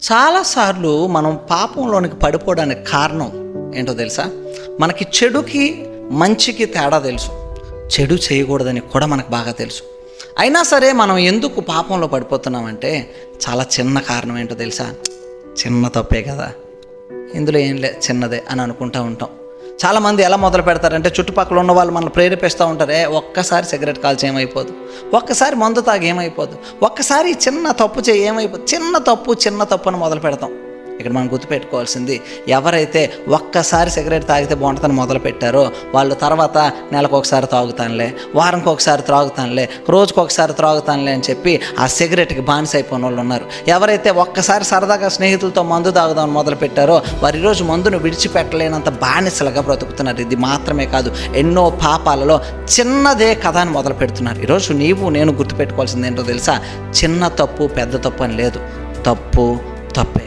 చాలాసార్లు మనం పాపంలోనికి పడిపోవడానికి కారణం ఏంటో తెలుసా? మనకి చెడుకి మంచికి తేడా తెలుసు, చెడు చేయకూడదని కూడా మనకు బాగా తెలుసు. అయినా సరే మనం ఎందుకు పాపంలో పడిపోతున్నామంటే చాలా చిన్న కారణం ఏంటో తెలుసా? చిన్న తప్పే కదా, ఇందులో ఏం లే, చిన్నదే అని అనుకుంటూ ఉంటాం. చాలామంది ఎలా మొదలు పెడతారంటే చుట్టుపక్కల ఉన్న వాళ్ళు మనల్ని ప్రేరేపిస్తూ ఉంటారు. ఒక్కసారి సిగరెట్ కాల్చి ఏమైపోదు, ఒక్కసారి మందు తాగి ఏమైపోదు, ఒక్కసారి చిన్న తప్పు చేయి ఏమైపోదు, చిన్న తప్పు అని మొదలు పెడతాం. ఇక్కడ మనం గుర్తుపెట్టుకోవాల్సింది, ఎవరైతే ఒక్కసారి సిగరెట్ తాగితే బాగుంటుందని మొదలు పెట్టారో వాళ్ళు తర్వాత నెలకు ఒకసారి తాగుతానులే, వారంకి ఒకసారి త్రాగుతానులే, రోజుకి ఒకసారి త్రాగుతానులే అని చెప్పి ఆ సిగరెట్కి బానిస అయిపోయిన వాళ్ళు ఉన్నారు. ఎవరైతే ఒక్కసారి సరదాగా స్నేహితులతో మందు తాగుదామని మొదలు పెట్టారో వారు ఈరోజు మందును విడిచిపెట్టలేనంత బానిసలుగా బ్రతుకుతున్నారు. ఇది మాత్రమే కాదు, ఎన్నో పాపాలలో చిన్నదే కథ అని మొదలు పెడుతున్నారు. ఈరోజు నీవు నేను గుర్తుపెట్టుకోవాల్సింది ఏంటో తెలుసా? చిన్న తప్పు పెద్ద తప్పు అని లేదు, తప్పు తప్పే.